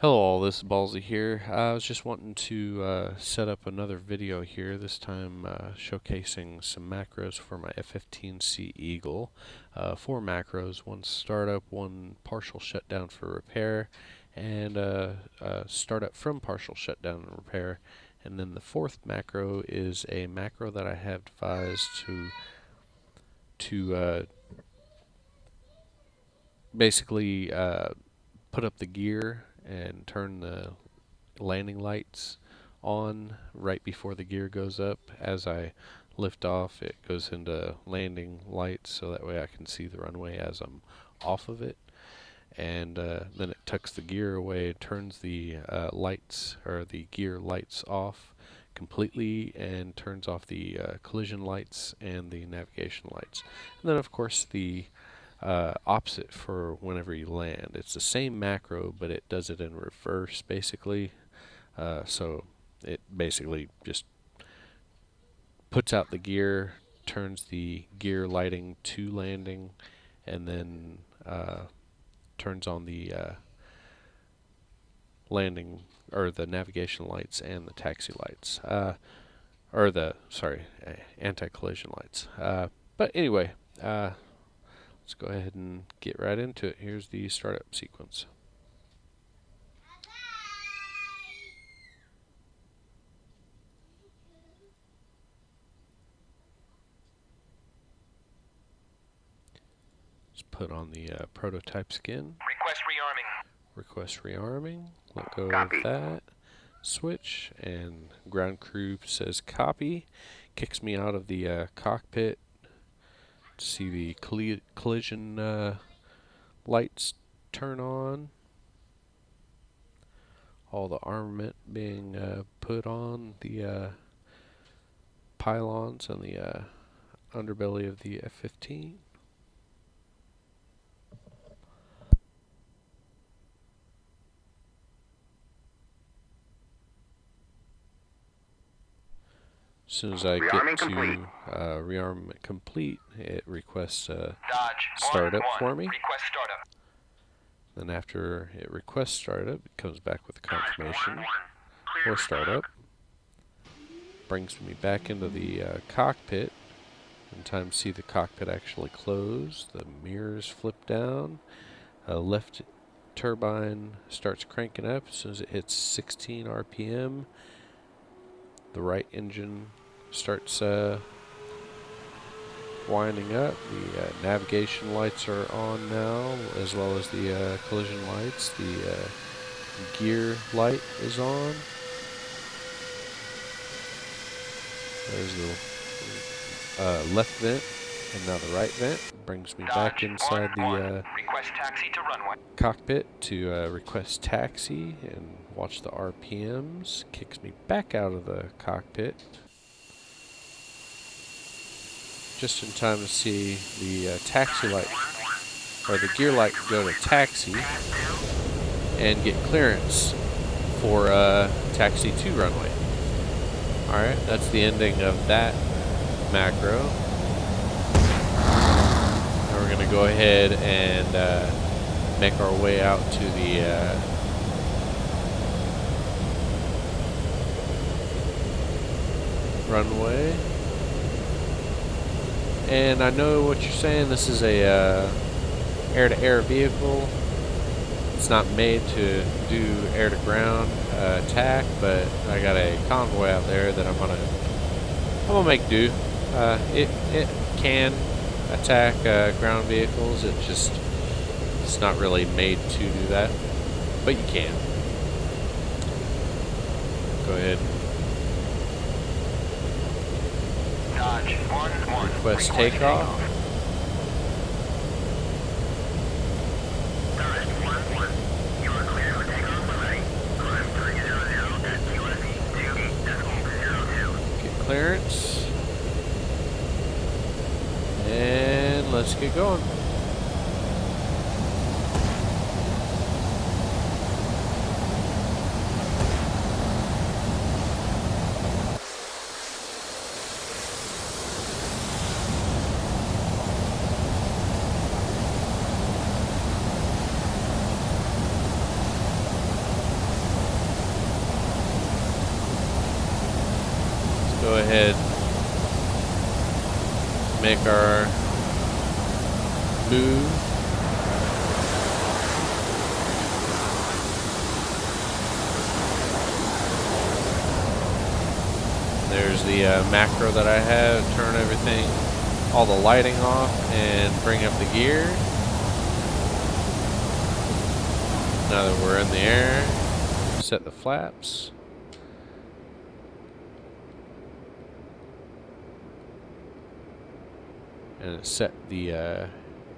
Hello all, this is BAWLZY here. I was just wanting to set up another video here, this time showcasing some macros for my F-15 Eagle. 4 macros, one startup, one partial shutdown for repair, and startup from partial shutdown and repair. And then the 4th macro is a macro that I have devised to basically put up the gear and turn the landing lights on right before the gear goes up. As I lift off, it goes into landing lights, so that way I can see the runway as I'm off of it. And then it tucks the gear away, turns the lights or the gear lights off completely, and turns off the collision lights and the navigation lights. And then of course the opposite for whenever you land. It's the same macro, but it does it in reverse basically. So it basically just puts out the gear, turns the gear lighting to landing, and then turns on the landing or the navigation lights and the taxi lights, or the anti-collision lights. But anyway, let's go ahead and get right into it. Here's the startup sequence. Let's put on the prototype skin. Request rearming. Request rearming. Let go Copy. of that. Switch, and ground crew says copy. Kicks me out of the cockpit to see the collision lights turn on. All the armament being put on the pylons and the underbelly of the F-15. As soon as I get to rearmament complete, it requests startup for me. Request startup. Then after it requests startup, it comes back with a confirmation for startup. Brings me back into the cockpit. In time to see the cockpit actually close. The mirrors flip down. Left turbine starts cranking up as soon as it hits 16 RPM. The right engine starts winding up. The navigation lights are on now, as well as the collision lights. The gear light is on. There's the left vent, and now the right vent. Brings me back inside the request taxi to runway. cockpit to request taxi and watch the RPMs. Kicks me back out of the cockpit. Just in time to see the taxi light, or the gear light, go to taxi and get clearance for taxi to runway. Alright, that's the ending of that macro. Now we're going to go ahead and make our way out to the runway. And I know what you're saying, this is a air-to-air vehicle. It's not made to do air-to-ground attack, but I got a convoy out there that I'm gonna make do. It can attack ground vehicles. It's not really made to do that, but you can. Go ahead. Dodge 1-1. Request takeoff. Dodge 1-1. You are clear for takeoff already. Climb 300 at QSE 28.02. Get clearance. And let's get going. go ahead, make our move. There's the macro that I have. Turn everything, all the lighting off, and bring up the gear. Now that we're in the air, set the flaps. And set the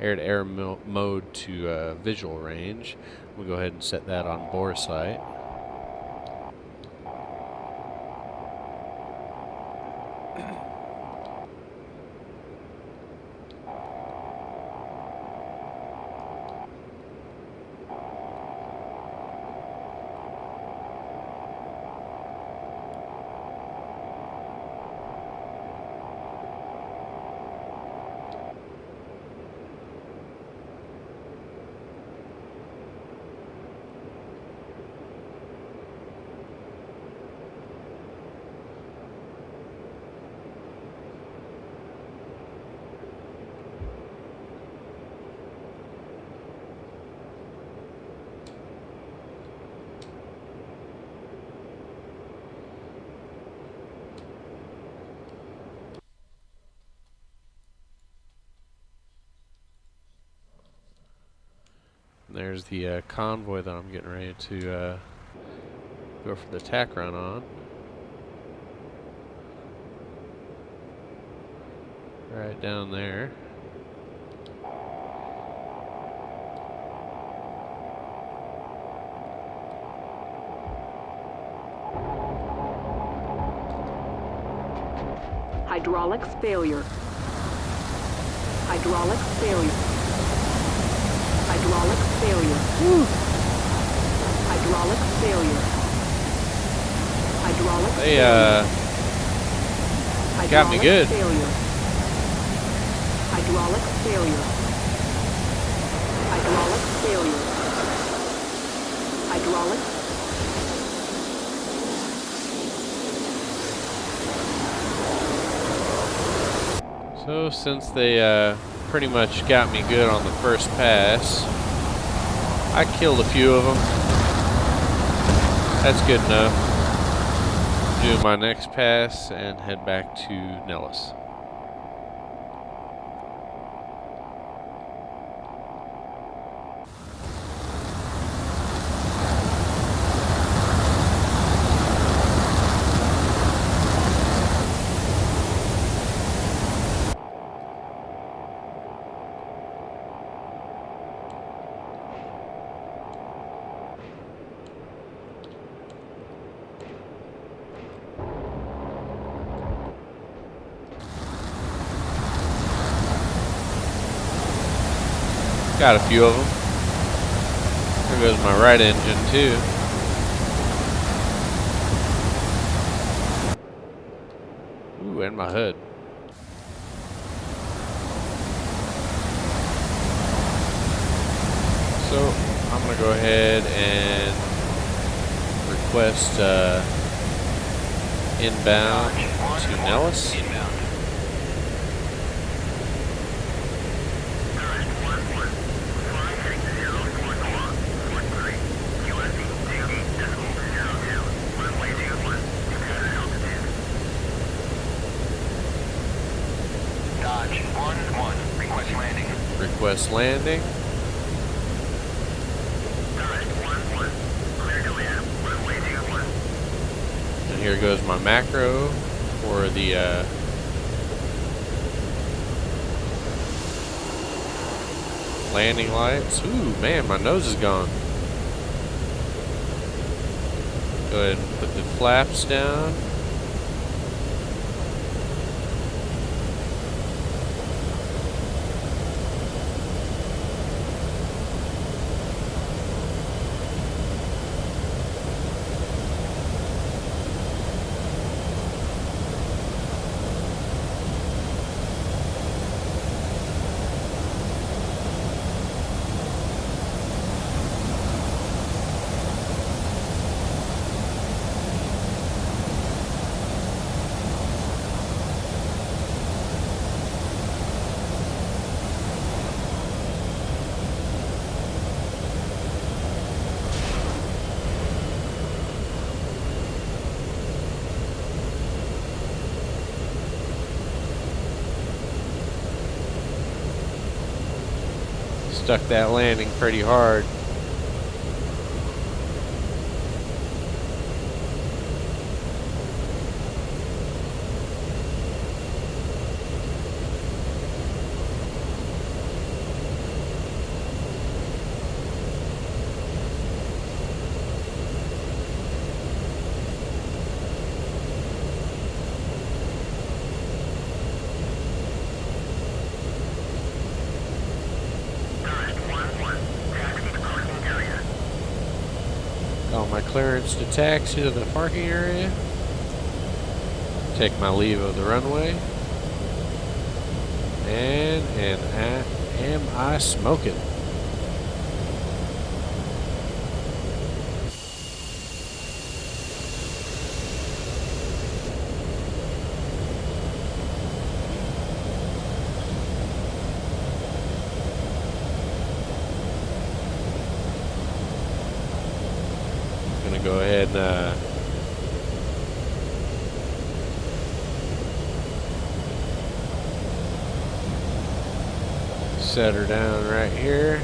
air-to-air mode to visual range. We'll go ahead and set that on BAWLZY. There's the convoy that I'm getting ready to go for the tack run on. Right down there. Hydraulics failure. Hydraulics failure. Hydraulics failure. Woo. Hydraulics failure. Hydraulics They failure. got me good. Failure. Hydraulics failure. Hydraulics failure. Hydraulics. So since they pretty much got me good on the first pass, I killed a few of them. That's good enough. Do my next pass and head back to Nellis. Got a few of them. There goes my right engine too. Ooh, and my hood. So I'm gonna go ahead and request inbound to Nellis. Request landing. And here goes my macro for the landing lights. Ooh, man, my nose is gone. Go ahead and put the flaps down. stuck that landing pretty hard. Got my clearance to taxi to the parking area. Take my leave of the runway. And am I smoking? Gonna go ahead and set her down right here.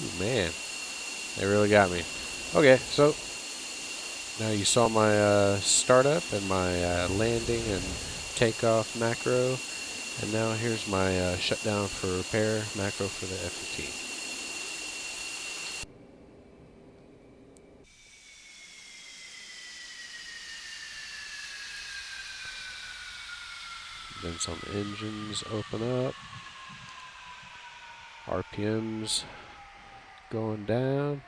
Ooh, man, they really got me. Okay, so now you saw my startup and my landing and takeoff macro, and now here's my shutdown for repair macro for the F-15. Then some engines open up. RPMs going down.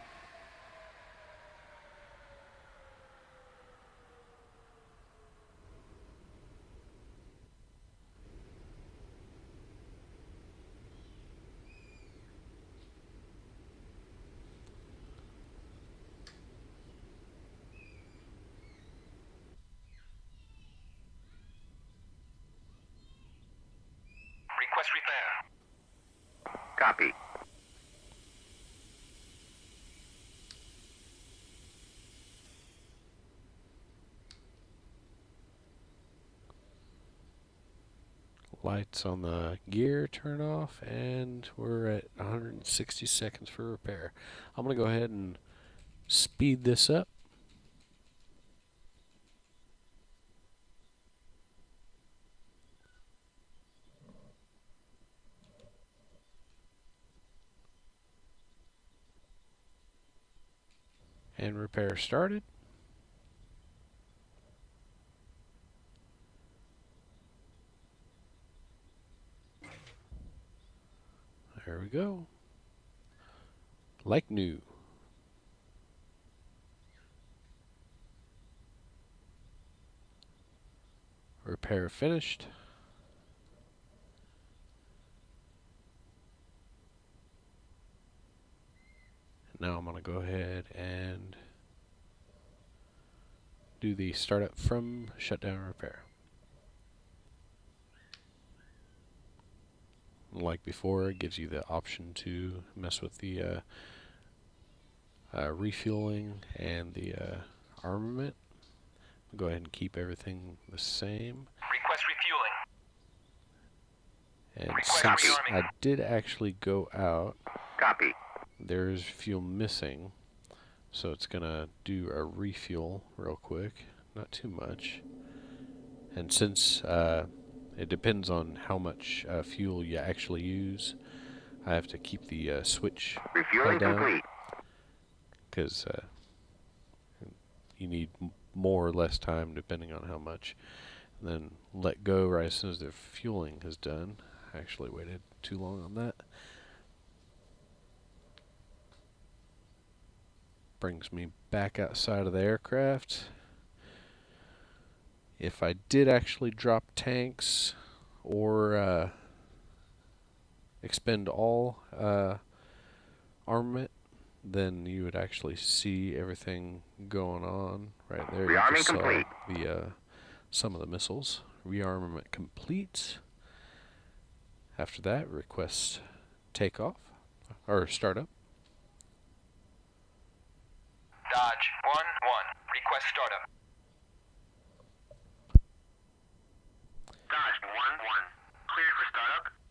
Request repair. Copy. Lights on the gear turn off, and we're at 160 seconds for repair. I'm going to go ahead and speed this up. And repair started. There we go. Like new. Repair finished. Now I'm going to go ahead and do the startup from shutdown repair. Like before, it gives you the option to mess with the refueling and the armament. I'll go ahead and keep everything the same. Request refueling. And Request since rearming. I did actually go out, Copy. there's fuel missing. So it's going to do a refuel real quick. Not too much. And since it depends on how much fuel you actually use, I have to keep the switch Refueling held down, complete. because you need more or less time depending on how much. And then let go right as soon as the fueling is done. I actually waited too long on that. Brings me back outside of the aircraft. If I did actually drop tanks or expend all armament, then you would actually see everything going on right there. You Rearming just saw complete. the some of the missiles. Rearmament complete. After that, request takeoff or startup. Dodge 1-1. Request startup.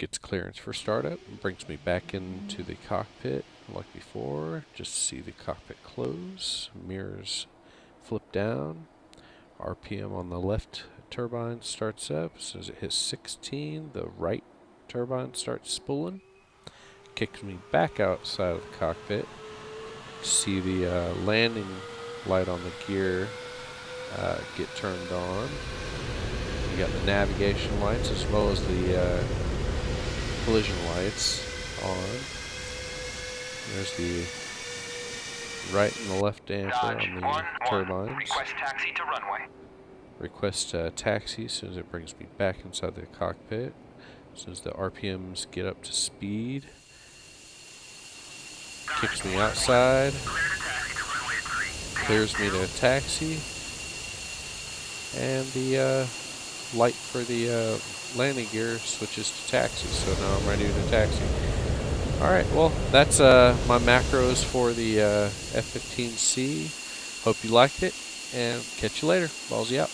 gets clearance for startup, brings me back into the cockpit like before. Just see the cockpit close, mirrors flip down, RPM on the left turbine starts up. As soon as it hits 16, the right turbine starts spooling. Kicks me back outside of the cockpit. See the landing light on the gear get turned on. You got the navigation lights as well as the collision lights on. There's the right and the left damper on the turbines. Request taxi to runway. Request taxi as soon as it brings me back inside the cockpit. As soon as the RPMs get up to speed. Kicks me outside. Clears me to taxi. And the light for the landing gear switches to taxi. So now I'm ready to taxi. Alright, well, that's my macros for the F-15C. Hope you liked it, and catch you later. BAWLZY out.